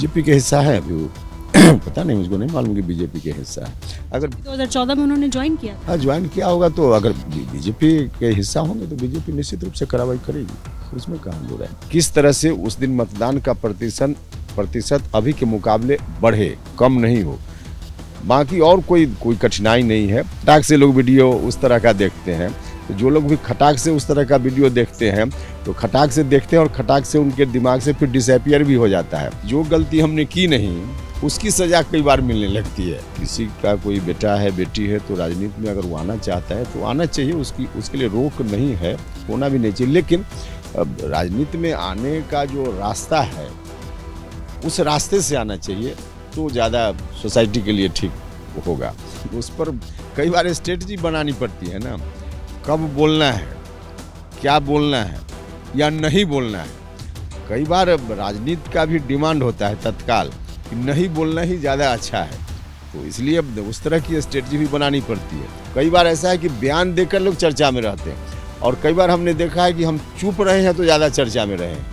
BJP के हिस्सा है अभी वो पता नहीं, मुझको नहीं मालूम कि बीजेपी के हिस्सा है। अगर 2014 में उन्होंने ज्वाइन किया था। हाँ ज्वाइन किया होगा तो अगर बीजेपी के हिस्सा होंगे तो बीजेपी निश्चित रूप से कार्रवाई करेगी, उसमें कहाँ दूर है। किस तरह से उस दिन मतदान का प्रतिशत अभी के मुकाबले बढ़े, कम नहीं हो, बाकी और कोई कठिनाई नहीं है। खटाक से लोग वीडियो उस तरह का देखते हैं, तो जो लोग भी खटाक से उस तरह का वीडियो देखते हैं तो खटाक से देखते हैं और खटाक से उनके दिमाग से फिर डिसअपियर भी हो जाता है। जो गलती हमने की नहीं उसकी सजा कई बार मिलने लगती है। किसी का कोई बेटा है बेटी है तो राजनीति में अगर वो आना चाहता है तो आना चाहिए, उसके लिए रोक नहीं है, होना भी नहीं चाहिए। लेकिन राजनीति में आने का जो रास्ता है उस रास्ते से आना चाहिए तो ज़्यादा सोसाइटी के लिए ठीक होगा। उस पर कई बार स्ट्रेटजी बनानी पड़ती है ना, कब बोलना है, क्या बोलना है या नहीं बोलना है। कई बार राजनीति का भी डिमांड होता है तत्काल कि नहीं बोलना ही ज़्यादा अच्छा है, तो इसलिए उस तरह की स्ट्रेटजी भी बनानी पड़ती है। कई बार ऐसा है कि बयान देकर लोग चर्चा में रहते हैं और कई बार हमने देखा है कि हम चुप रहे हैं तो ज़्यादा चर्चा में रहे हैं,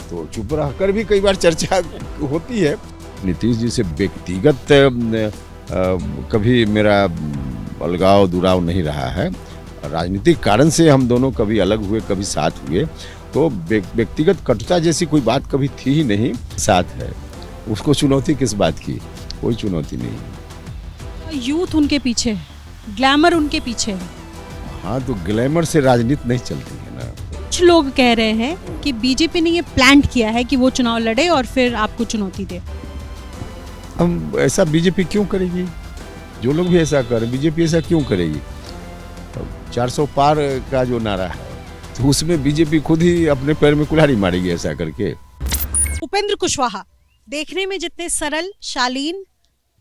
तो चुप रहकर भी कई बार चर्चा होती है। नीतीश जी से व्यक्तिगत कभी मेरा अलगाव दुराव नहीं रहा है, राजनीतिक कारण से हम दोनों कभी अलग हुए कभी साथ हुए, तो व्यक्तिगत कटुता जैसी कोई बात कभी थी ही नहीं। साथ है, उसको चुनौती किस बात की, कोई चुनौती नहीं। यूथ उनके पीछे, ग्लैमर उनके पीछे। हाँ तो ग्लैमर से राजनीति नहीं चलती है ना। कुछ लोग कह रहे हैं कि बीजेपी ने ये प्लान किया है कि वो चुनाव लड़े और फिर आपको चुनौती दे। हम ऐसा बीजेपी क्यों करेगी? जो लोग भी ऐसा कर, बीजेपी ऐसा क्यों करेगी? 400 पार का जो नारा है तो उसमें बीजेपी खुद ही अपने पैर में कुल्हाड़ी मारेगी ऐसा करके। उपेंद्र कुशवाहा देखने में जितने सरल शालीन,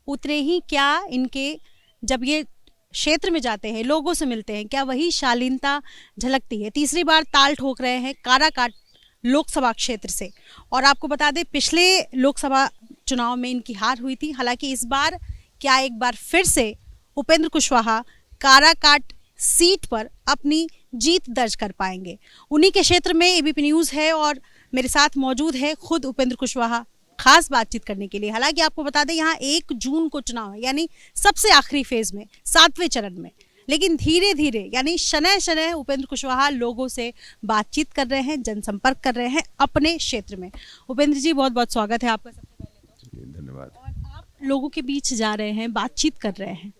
उतने ही क्या इनके जब ये क्षेत्र में जाते हैं, लोगों से मिलते हैं, क्या वही शालीनता झलकती है। तीसरी बार ताल ठोक रहे हैं काराकाट लोकसभा क्षेत्र से। और आपको बता दें पिछले लोकसभा चुनाव में इनकी हार हुई थी। हालांकि इस बार क्या एक बार फिर से उपेंद्र कुशवाहा काराकाट सीट पर अपनी जीत दर्ज कर पाएंगे? उन्हीं के क्षेत्र में एबीपी न्यूज़ है और मेरे साथ मौजूद है खुद उपेंद्र कुशवाहा खास बातचीत करने के लिए। हालांकि आपको बता दें यहाँ 1 जून को चुनाव है, यानी सबसे आखिरी फेज में, 7वें चरण में। लेकिन धीरे धीरे यानी शनय शनय उपेंद्र कुशवाहा लोगों से बातचीत कर रहे हैं, जनसंपर्क कर रहे हैं अपने क्षेत्र में। उपेंद्र जी बहुत बहुत स्वागत है आपका। सबसे पहले तो धन्यवाद। और आप लोगों के बीच जा रहे हैं, बातचीत कर रहे हैं,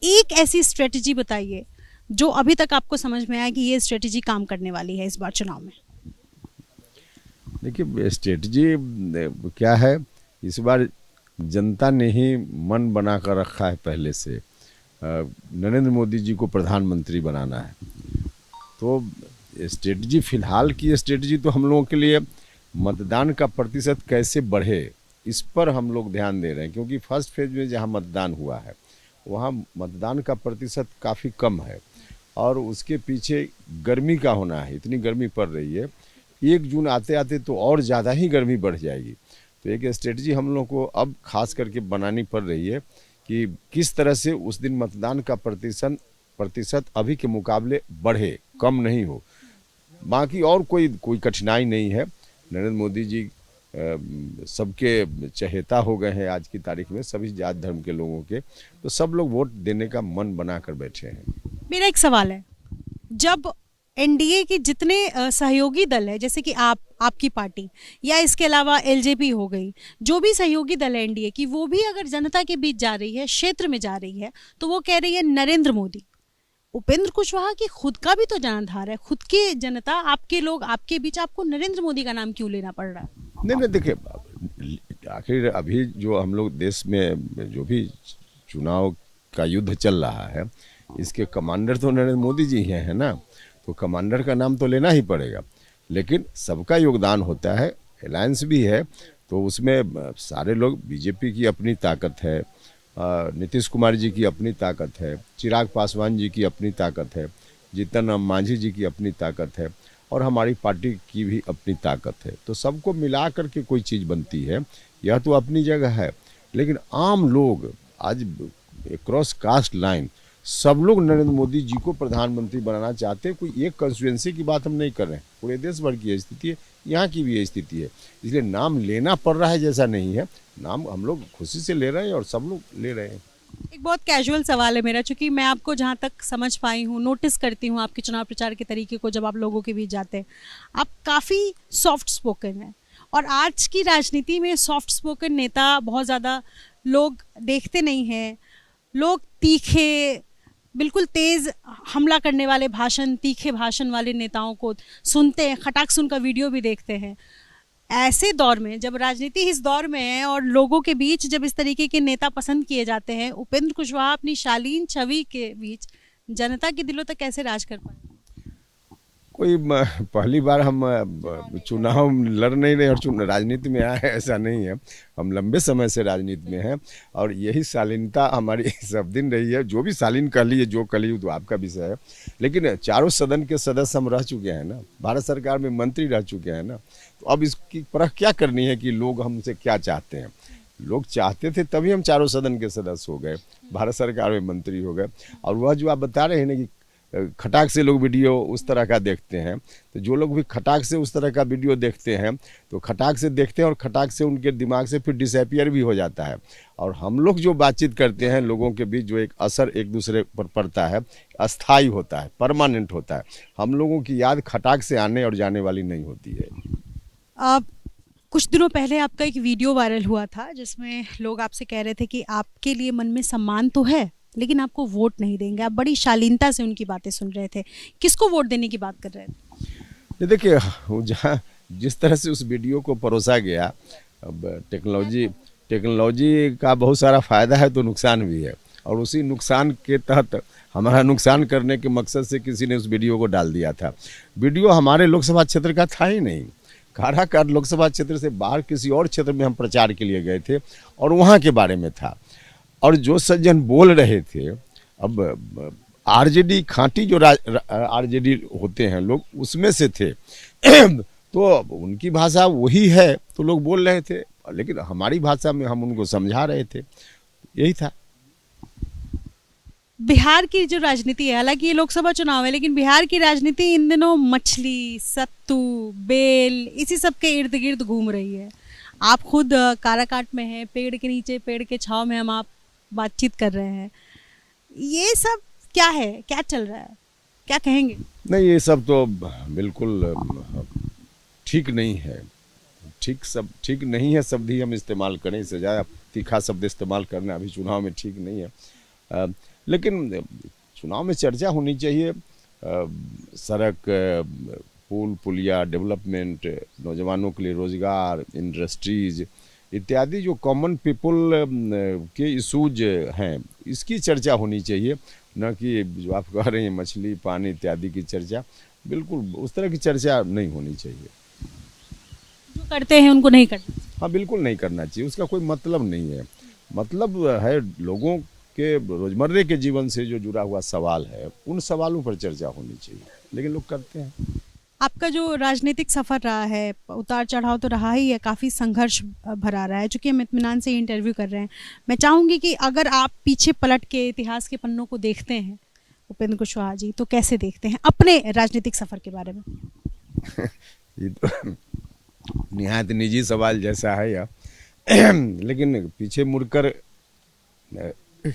एक ऐसी स्ट्रेटजी बताइए जो अभी तक आपको समझ में आया कि ये स्ट्रेटजी काम करने वाली है इस बार चुनाव में। देखिए स्ट्रेटजी क्या है, इस बार जनता ने ही मन बना कर रखा है पहले से, नरेंद्र मोदी जी को प्रधानमंत्री बनाना है। तो स्ट्रेटजी फिलहाल की स्ट्रेटजी तो हम लोगों के लिए मतदान का प्रतिशत कैसे बढ़े इस पर हम लोग ध्यान दे रहे हैं, क्योंकि फर्स्ट फेज में जहाँ मतदान हुआ है वहाँ मतदान का प्रतिशत काफ़ी कम है और उसके पीछे गर्मी का होना है, इतनी गर्मी पड़ रही है। 1 जून आते आते तो और ज़्यादा ही गर्मी बढ़ जाएगी। तो एक स्ट्रेटजी हम लोग को अब खास करके बनानी पड़ रही है कि किस तरह से उस दिन मतदान का प्रतिशत अभी के मुकाबले बढ़े, कम नहीं हो, बाकी और कोई कठिनाई नहीं है। नरेंद्र मोदी जी सबके चहेता हो गए हैं आज की तारीख में, सभी जात धर्म के लोगों के, तो सब लोग वोट देने का मन बना कर बैठे हैं। मेरा एक सवाल है, जब एनडीए के जितने सहयोगी दल है, जैसे कि आपकी पार्टी या इसके अलावा एलजेपी हो गई, जो भी सहयोगी दल है एनडीए की, वो भी अगर जनता के बीच जा रही है, क्षेत्र में जा रही है, तो वो कह रही है नरेंद्र मोदी। उपेंद्र कुशवाहा की खुद का भी तो जनाधार है, खुद की जनता, आपके लोग, आपके बीच आपको नरेंद्र मोदी का नाम क्यों लेना पड़ रहा है? नहीं देखिए, आखिर अभी जो हम लोग देश में जो भी चुनाव का युद्ध चल रहा है इसके कमांडर तो नरेंद्र मोदी जी हैं ना, तो कमांडर का नाम तो लेना ही पड़ेगा। लेकिन सबका योगदान होता है, अलायंस भी है, तो उसमें सारे लोग, बीजेपी की अपनी ताकत है, नीतीश कुमार जी की अपनी ताकत है, चिराग पासवान जी की अपनी ताकत है, जीतन राम मांझी जी की अपनी ताकत है और हमारी पार्टी की भी अपनी ताकत है। तो सबको मिला करके कोई चीज़ बनती है, यह तो अपनी जगह है। लेकिन आम लोग आज क्रॉस कास्ट लाइन सब लोग नरेंद्र मोदी जी को प्रधानमंत्री बनाना चाहते हैं। कोई एक कंस्टिट्यूएंसी की बात हम नहीं कर रहे हैं, पूरे देश भर की स्थिति है, यहाँ की भी स्थिति है। इसलिए नाम लेना पड़ रहा है जैसा नहीं है, नाम हम लोग खुशी से ले रहे हैं और सब लोग ले रहे हैं। एक बहुत कैजुअल सवाल है मेरा, चूंकि मैं आपको जहाँ तक समझ पाई हूँ, नोटिस करती हूँ आपके चुनाव प्रचार के तरीके को, जब आप लोगों के बीच जाते हैं आप काफ़ी सॉफ्ट स्पोकन हैं। और आज की राजनीति में सॉफ्ट स्पोकन नेता बहुत ज़्यादा लोग देखते नहीं हैं। लोग तीखे, बिल्कुल तेज़ हमला करने वाले भाषण, तीखे भाषण वाले नेताओं को सुनते हैं, खटाक से उनका वीडियो भी देखते हैं। ऐसे दौर में, जब राजनीति इस दौर में है और लोगों के बीच जब इस तरीके के नेता पसंद किए जाते हैं, उपेंद्र कुशवाहा अपनी शालीन छवि के बीच जनता के दिलों तक कैसे राज कर पाए? कोई पहली बार हम चुनाव लड़ नहीं रहे और राजनीति में आए, ऐसा नहीं है। हम लंबे समय से राजनीति में हैं और यही शालीनता हमारी सब दिन रही है। जो भी शालीन कह ली, जो कह ली तो आपका विषय है, लेकिन चारों सदन के सदस्य हम रह चुके हैं ना, भारत सरकार में मंत्री रह चुके हैं ना, तो अब इसकी परख क्या करनी है कि लोग हमसे क्या चाहते हैं। लोग चाहते थे तभी हम चारों सदन के सदस्य हो गए, भारत सरकार में मंत्री हो गए। और वह जो आप बता रहे हैं ना कि खटाक से लोग वीडियो उस तरह का देखते हैं, तो जो लोग भी खटाक से उस तरह का वीडियो देखते हैं तो खटाक से देखते हैं और खटाक से उनके दिमाग से फिर डिसअपियर भी हो जाता है। और हम लोग जो बातचीत करते हैं लोगों के बीच, जो एक असर एक दूसरे पर पड़ता है, अस्थाई होता है, परमानेंट होता है। हम लोगों की याद खटाक से आने और जाने वाली नहीं होती है। कुछ दिनों पहले आपका एक वीडियो वायरल हुआ था जिसमें लोग आपसे कह रहे थे कि आपके लिए मन में सम्मान तो है लेकिन आपको वोट नहीं देंगे। आप बड़ी शालीनता से उनकी बातें सुन रहे थे। किसको वोट देने की बात कर रहे थे? देखिए, जहाँ जिस तरह से उस वीडियो को परोसा गया, अब टेक्नोलॉजी का बहुत सारा फ़ायदा है तो नुकसान भी है, और उसी नुकसान के तहत हमारा नुकसान करने के मकसद से किसी ने उस वीडियो को डाल दिया था। वीडियो हमारे लोकसभा क्षेत्र का था ही नहीं। काराकाट लोकसभा क्षेत्र से बाहर किसी और क्षेत्र में हम प्रचार के लिए गए थे और वहाँ के बारे में था। और जो सज्जन बोल रहे थे, अब आरजेडी खांटी जो आरजेडी होते हैं लोग, उसमें से थे तो उनकी भाषा वही है तो लोग बोल रहे थे, लेकिन हमारी भाषा में हम उनको समझा रहे थे, यही था। बिहार की जो राजनीति है, हालांकि ये लोकसभा चुनाव है, लेकिन बिहार की राजनीति इन दिनों मछली, सत्तू, बेल, इसी सब के इर्द गिर्द घूम रही है। आप खुद काराकाट में हैं, पेड़ के नीचे, पेड़ के छांव में हम आप बातचीत कर रहे हैं। ये सब क्या है, क्या चल रहा है, क्या कहेंगे? नहीं, ये सब तो बिल्कुल ठीक नहीं है। ठीक नहीं है शब्द ही हम इस्तेमाल करें, इससे ज़्यादा तीखा शब्द इस्तेमाल करना अभी चुनाव में ठीक नहीं है। लेकिन चुनाव में चर्चा होनी चाहिए। सड़क, पुल पुलिया, डेवलपमेंट, नौजवानों के लिए रोज़गार, इंडस्ट्रीज इत्यादि जो कॉमन पीपल के इशूज हैं, इसकी चर्चा होनी चाहिए, न कि जो आप कह रहे हैं मछली, पानी इत्यादि की चर्चा। बिल्कुल उस तरह की चर्चा नहीं होनी चाहिए। जो करते हैं उनको नहीं करना। हाँ, बिल्कुल नहीं करना चाहिए, उसका कोई मतलब नहीं है। मतलब है लोगों के रोजमर्रे के जीवन से जो जुड़ा हुआ सवाल है, उन सवालों पर चर्चा होनी चाहिए, लेकिन लोग करते हैं। आपका जो राजनीतिक सफ़र रहा है, उतार चढ़ाव तो रहा ही है, काफ़ी संघर्ष भरा रहा है। चूँकि हम इत्मीनान से इंटरव्यू कर रहे हैं, मैं चाहूँगी कि अगर आप पीछे पलट के इतिहास के पन्नों को देखते हैं उपेंद्र कुशवाहा जी, तो कैसे देखते हैं अपने राजनीतिक सफ़र के बारे में? ये तो निहायत निजी सवाल जैसा है या लेकिन पीछे मुड़कर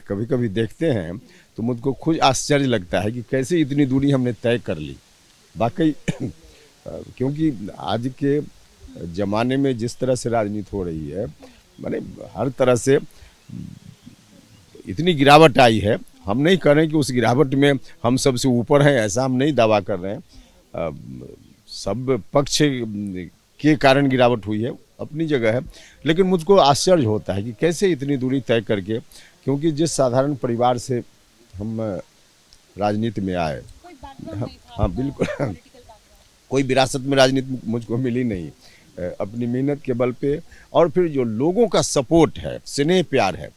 कभी कभी देखते हैं तो मुझको खुद आश्चर्य लगता है कि कैसे इतनी दूरी हमने तय कर ली। वाकई क्योंकि आज के ज़माने में जिस तरह से राजनीति हो रही है, माने हर तरह से इतनी गिरावट आई है। हम नहीं कह रहे कि उस गिरावट में हम सबसे ऊपर हैं, ऐसा हम नहीं दावा कर रहे हैं। सब पक्ष के कारण गिरावट हुई है, अपनी जगह है, लेकिन मुझको आश्चर्य होता है कि कैसे इतनी दूरी तय करके, क्योंकि जिस साधारण परिवार से हम राजनीति में आए, हाँ बिल्कुल कोई विरासत में राजनीति मुझको मिली नहीं, अपनी मेहनत के बल पे और फिर जो लोगों का सपोर्ट है, स्नेह प्यार है,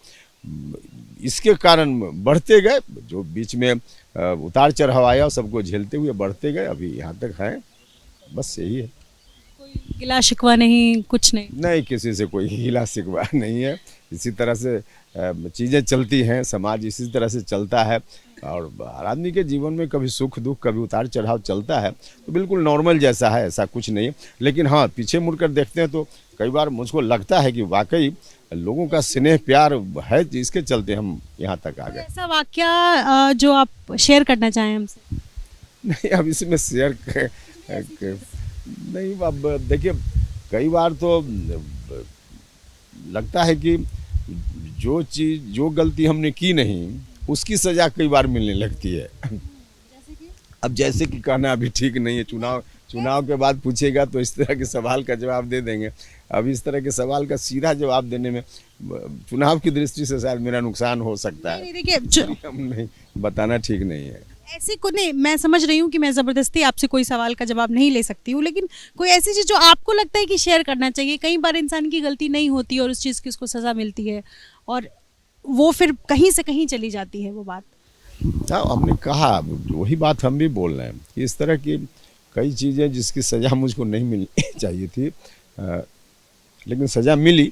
इसके कारण बढ़ते गए। जो बीच में उतार चढ़ाव आया, सबको झेलते हुए बढ़ते गए, अभी यहाँ तक हैं। बस यही है। कोई गिला शिकवा नहीं, कुछ नहीं, किसी से कोई गिला शिकवा नहीं है। इसी तरह से चीज़ें चलती हैं, समाज इसी तरह से चलता है। और हर आदमी के जीवन में कभी सुख दुख कभी उतार चढ़ाव चलता है, तो बिल्कुल नॉर्मल जैसा है, ऐसा कुछ नहीं है। लेकिन हाँ, पीछे मुड़कर देखते हैं तो कई बार मुझको लगता है कि वाकई लोगों का स्नेह प्यार है, जिसके चलते हम यहाँ तक आ गए। ऐसा वाकया जो आप शेयर करना चाहें हमसे? नहीं, अब इसमें शेयर नहीं। अब देखिए, कई बार तो लगता है कि जो गलती हमने की नहीं उसकी सजा कई बार मिलने लगती है। अब जैसे कि कहना अभी ठीक नहीं है, चुनाव के बाद पूछेगा तो इस तरह के सवाल का जवाब दे देंगे। अब इस तरह के सवाल का सीधा जवाब देने में चुनाव की दृष्टि से शायद मेरा नुकसान हो सकता है। देखिए, हम नहीं बताना ठीक नहीं है। ऐसी को नहीं, मैं समझ रही हूँ कि मैं ज़बरदस्ती आपसे कोई सवाल का जवाब नहीं ले सकती हूँ, लेकिन कोई ऐसी चीज़ जो आपको लगता है कि शेयर करना चाहिए। कई बार इंसान की गलती नहीं होती और उस चीज़ की उसको सज़ा मिलती है और वो फिर कहीं से कहीं चली जाती है वो बात। हाँ, हमने कहा, वही बात हम भी बोल रहे हैं कि इस तरह की कई चीज़ें जिसकी सज़ा मुझको नहीं मिलनी चाहिए थी, लेकिन सज़ा मिली,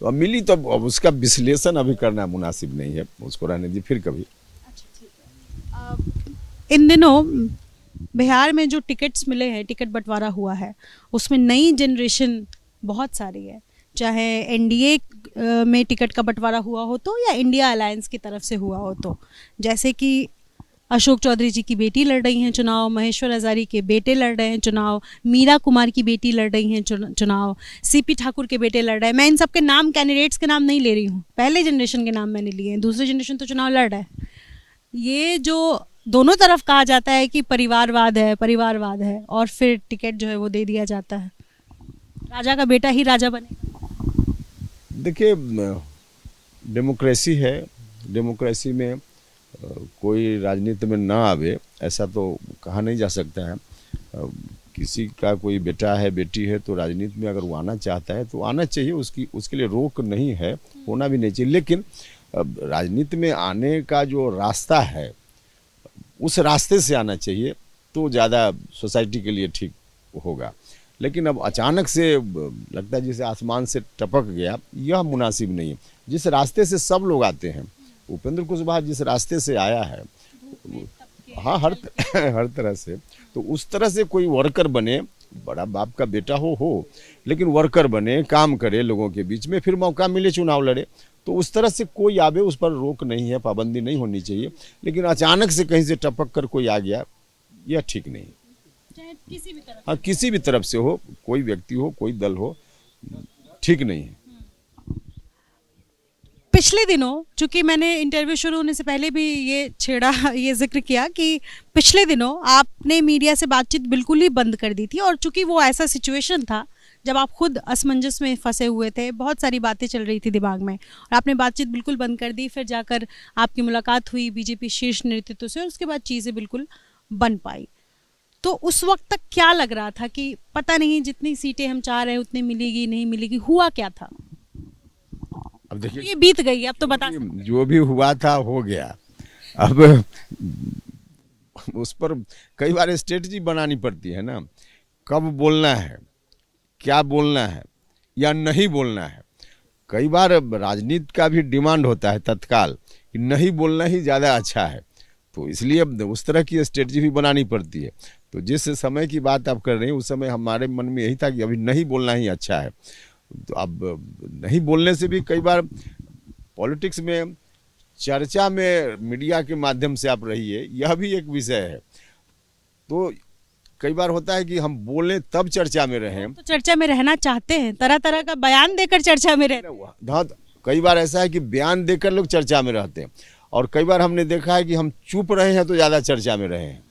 तो अब मिली तो अब उसका विश्लेषण अभी करना मुनासिब नहीं है, उसको रहने दी फिर कभी। इन दिनों बिहार में जो टिकट्स मिले हैं, टिकट बंटवारा हुआ है, उसमें नई जनरेशन बहुत सारी है, चाहे एनडीए में टिकट का बंटवारा हुआ हो तो या इंडिया अलायंस की तरफ से हुआ हो तो। जैसे कि अशोक चौधरी जी की बेटी लड़ रही हैं चुनाव, महेश्वर हजारी के बेटे लड़ रहे हैं चुनाव, मीरा कुमार की बेटी लड़ रही हैं चुनाव, सीपी ठाकुर के बेटे लड़ रहे हैं। मैं इन सब के नाम, कैंडिडेट्स के नाम नहीं ले रही हूँ, पहले जनरेशन के नाम मैंने लिए हैं, दूसरे जनरेशन तो चुनाव लड़ रहा है। ये जो दोनों तरफ कहा जाता है कि परिवारवाद है और फिर टिकट जो है वो दे दिया जाता है, राजा का बेटा ही राजा बने। देखिए, डेमोक्रेसी है, डेमोक्रेसी में कोई राजनीति में ना आवे ऐसा तो कहा नहीं जा सकता है। किसी का कोई बेटा है बेटी है तो राजनीति में अगर वो आना चाहता है तो आना चाहिए, उसके लिए रोक नहीं है, होना भी नहीं चाहिए। लेकिन राजनीति में आने का जो रास्ता है उस रास्ते से आना चाहिए तो ज़्यादा सोसाइटी के लिए ठीक होगा। लेकिन अब अचानक से लगता है जैसे आसमान से टपक गया, यह मुनासिब नहीं है। जिस रास्ते से सब लोग आते हैं, उपेंद्र कुशवाहा जिस रास्ते से आया है, हाँ, हर तरह से, तो उस तरह से कोई वर्कर बने, बड़ा बाप का बेटा हो, लेकिन वर्कर बने, काम करे लोगों के बीच में, फिर मौका मिले चुनाव लड़े, तो उस तरह से कोई आवे, उस पर रोक नहीं है, पाबंदी नहीं होनी चाहिए। लेकिन अचानक से कहीं से टपक कर कोई आ गया, यह ठीक नहीं। हाँ, किसी भी तरफ से हो, कोई व्यक्ति हो, कोई दल हो, ठीक नहीं है। पिछले दिनों, चूंकि मैंने इंटरव्यू शुरू होने से पहले भी ये जिक्र किया कि पिछले दिनों आपने मीडिया से बातचीत बिल्कुल ही बंद कर दी थी, और चूंकि वो ऐसा सिचुएशन था जब आप खुद असमंजस में फंसे हुए थे, बहुत सारी बातें चल रही थी दिमाग में, और आपने बातचीत बिल्कुल बंद कर दी। फिर जाकर आपकी मुलाकात हुई बीजेपी शीर्ष नेतृत्व से और उसके बाद चीज़ें बिल्कुल बन पाई। तो उस वक्त तक क्या लग रहा था कि पता नहीं जितनी सीटें हम चाह रहे हैं उतनी मिलेगी नहीं मिलेगी, हुआ क्या था? अब देखिए, ये बीत गई, अब तो बता। जो भी हुआ था हो गया। अब उस पर कई बार स्ट्रेटजी बनानी पड़ती है ना, कब बोलना है, क्या बोलना है या नहीं बोलना है। कई बार राजनीति का भी डिमांड होता है तत्काल कि नहीं बोलना ही ज़्यादा अच्छा है, तो इसलिए अब उस तरह की स्ट्रेटजी भी बनानी पड़ती है। तो जिस समय की बात आप कर रहे हैं उस समय हमारे मन में यही था कि अभी नहीं बोलना ही अच्छा है। तो अब नहीं बोलने से भी कई बार पॉलिटिक्स में चर्चा में मीडिया के माध्यम से आप रहिए, यह भी एक विषय है। तो कई बार होता है कि हम बोलें तब चर्चा में रहें, तो चर्चा में रहना चाहते हैं, तरह तरह का बयान देकर चर्चा में रहते हैं। हाँ, कई बार ऐसा है कि बयान देकर लोग चर्चा में रहते हैं, और कई बार हमने देखा है कि हम चुप रहे हैं तो ज़्यादा चर्चा में रहे हैं।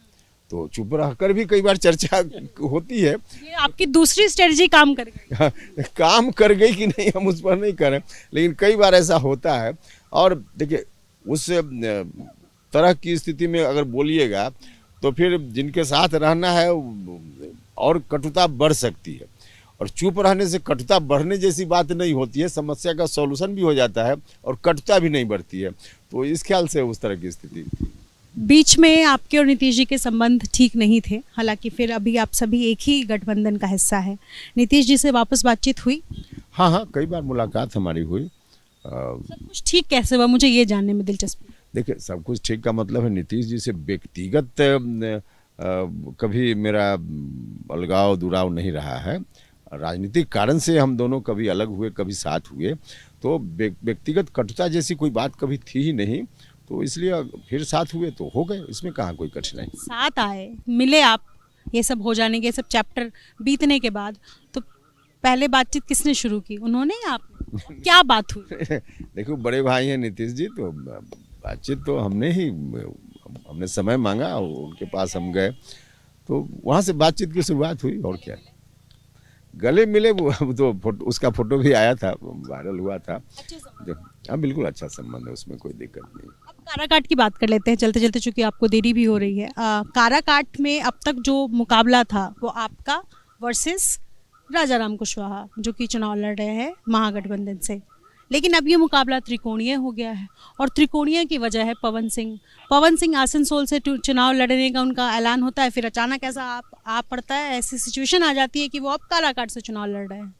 तो चुप रहकर भी कई बार चर्चा होती है। ये आपकी दूसरी स्ट्रेटजी काम कर गई। काम कर गई कि नहीं हम उस पर नहीं करें, लेकिन कई बार ऐसा होता है। और देखिए, उस तरह की स्थिति में अगर बोलिएगा तो फिर जिनके साथ रहना है और कटुता बढ़ सकती है, और चुप रहने से कटुता बढ़ने जैसी बात नहीं होती है, समस्या का सॉल्यूशन भी हो जाता है और कटुता भी नहीं बढ़ती है। तो इस ख्याल से उस तरह की स्थिति। बीच में आपके और नीतीश जी के संबंध ठीक नहीं थे, हालांकि फिर अभी आप सभी एक ही गठबंधन का हिस्सा है। नीतीश जी से वापस बातचीत हुई? हाँ, कई बार मुलाकात हमारी हुई। सब कुछ ठीक कैसे हुआ, मुझे ये जानने में दिलचस्पी। देखिए, सब कुछ ठीक का मतलब है नीतीश जी से व्यक्तिगत कभी मेरा अलगाव दुराव नहीं रहा है। राजनीतिक कारण से हम दोनों कभी अलग हुए, कभी साथ हुए, तो व्यक्तिगत कटुता जैसी कोई बात कभी थी ही नहीं, तो इसलिए फिर साथ हुए तो हो गए, इसमें कहाँ कोई कठिनाई। साथ आए, मिले आप, ये सब हो जाने के, सब चैप्टर बीतने के बाद, तो पहले बातचीत किसने शुरू की, उन्होंने या आप? क्या बात हुई? देखो, बड़े भाई हैं नीतीश जी, तो बातचीत तो हमने समय मांगा, उनके पास हम गए, तो वहाँ से बातचीत की शुरुआत हुई, और क्या। गले मिले, वो तो उसका फोटो भी आया था, वायरल हुआ था। हाँ, बिल्कुल अच्छा संबंध है, उसमें कोई दिक्कत नहीं। अब काराकाट की बात कर लेते हैं चलते चलते, चूंकि आपको देरी भी हो रही है। काराकाट में अब तक जो मुकाबला था वो आपका वर्सेस राजाराम कुशवाहा, जो कि चुनाव लड़ रहे हैं महागठबंधन से, लेकिन अब ये मुकाबला त्रिकोणीय हो गया है, और त्रिकोणीय की वजह है पवन सिंह आसनसोल से चुनाव लड़ने का उनका ऐलान होता है, फिर अचानक ऐसा आप पड़ता है, ऐसी सिचुएशन आ जाती है कि वो अब काराकाट से चुनाव लड़ रहे हैं।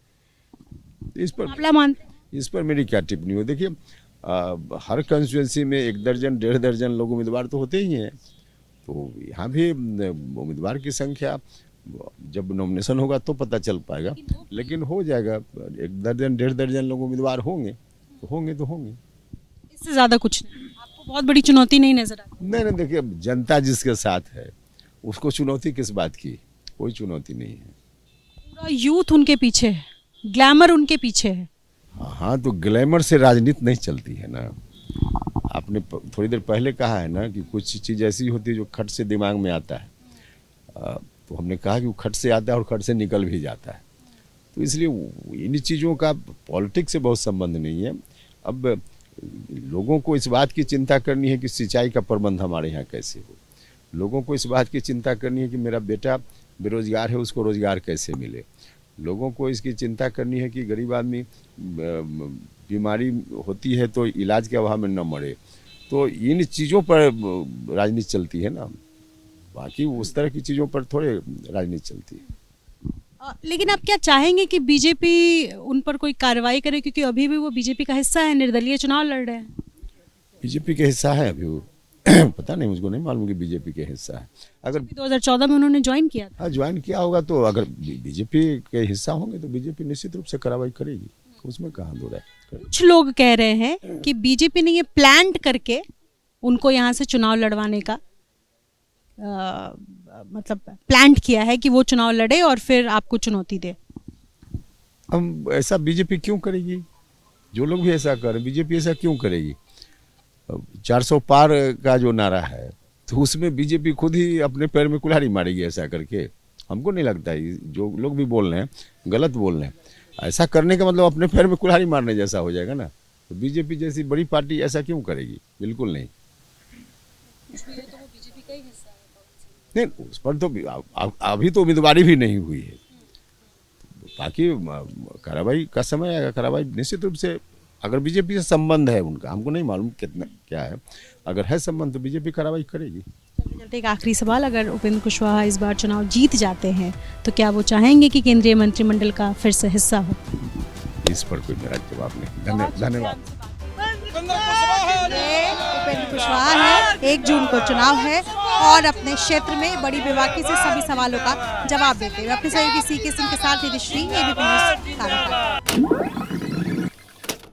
इस पर मेरी क्या टिप्पणी हो। देखिए, हर कंस्टिट्यूंसी में 1 दर्जन 1.5 दर्जन लोग उम्मीदवार तो होते ही हैं, तो यहाँ भी उम्मीदवार की संख्या जब नॉमिनेशन होगा तो पता चल पाएगा, लेकिन हो जाएगा। 1 दर्जन 1.5 दर्जन लोग उम्मीदवार होंगे तो होंगे। इससे ज़्यादा कुछ नहीं, आपको बहुत बड़ी चुनौती नहीं नजर आती? नहीं, देखिए, जनता जिसके साथ है उसको चुनौती किस बात की, कोई चुनौती नहीं है। पूरा यूथ उनके पीछे है, ग्लैमर उनके पीछे है। हाँ, तो ग्लैमर से राजनीति नहीं चलती है ना। आपने थोड़ी देर पहले कहा है ना कि कुछ चीज़ ऐसी होती है जो खट से दिमाग में आता है, तो हमने कहा कि वो खट से आता है और खट से निकल भी जाता है, तो इसलिए इन चीज़ों का पॉलिटिक्स से बहुत संबंध नहीं है। अब लोगों को इस बात की चिंता करनी है कि सिंचाई का प्रबंध हमारे यहाँ कैसे हो, लोगों को इस बात की चिंता करनी है कि मेरा बेटा बेरोजगार है, उसको रोजगार कैसे मिले, लोगों को इसकी चिंता करनी है कि गरीब आदमी बीमारी होती है तो इलाज के अभाव में न मरे, तो इन चीज़ों पर राजनीति चलती है ना, बाकी उस तरह की चीज़ों पर थोड़े राजनीति चलती है। लेकिन आप क्या चाहेंगे कि बीजेपी उन पर कोई कार्रवाई करे, क्योंकि अभी भी वो बीजेपी का हिस्सा है, निर्दलीय चुनाव लड़ रहे हैं? बीजेपी के हिस्सा है अभी वो पता नहीं, मुझको नहीं मालूम कि बीजेपी के हिस्सा है। अगर 2014 में उन्होंने ज्वाइन किया था। हाँ, ज्वाइन किया होगा, तो अगर बीजेपी के हिस्सा होंगे तो बीजेपी निश्चित रूप से कार्रवाई करेगी, उसमें कहाँ दो है। कुछ लोग कह रहे हैं कि बीजेपी ने ये प्लान करके उनको यहाँ से चुनाव लड़वाने का मतलब प्लान किया है कि वो चुनाव लड़े और फिर आपको चुनौती दे। हम ऐसा बीजेपी क्यों करेगी? जो लोग भी ऐसा कर, बीजेपी ऐसा क्यों करेगी? 400 पार का जो नारा है, तो उसमें बीजेपी खुद ही अपने पैर में कुल्हाड़ी मारेगी ऐसा करके। हमको नहीं लगता है, जो लोग भी बोल रहे हैं गलत बोल रहे हैं। ऐसा करने का मतलब अपने पैर में कुल्हाड़ी मारने जैसा हो जाएगा ना, तो बीजेपी जैसी बड़ी पार्टी ऐसा क्यों करेगी? बिल्कुल नहीं। नहीं, उस पर तो अभी तो उम्मीदवारी भी नहीं हुई है, बाकी कार्रवाई का समय आएगा। कार्रवाई निश्चित रूप से, अगर बीजेपी से संबंध है उनका, हमको नहीं मालूम कितना क्या है, अगर है संबंध तो बीजेपी कार्रवाई करेगी। चलते एक आखिरी सवाल, अगर उपेंद्र कुशवाहा इस बार चुनाव जीत जाते हैं तो क्या वो चाहेंगे कि केंद्रीय मंत्रिमंडल का फिर से हिस्सा हो? इस पर कोई मेरा जवाब नहीं। धन्यवाद। उपेंद्र कुशवाहा है, 1 जून को चुनाव है और अपने क्षेत्र में बड़ी बेबाकी से सभी सवालों का जवाब देते हुए अपने सहयोगी CK सिंह के साथ यदि श्री, ABP न्यूज़, काराकाट।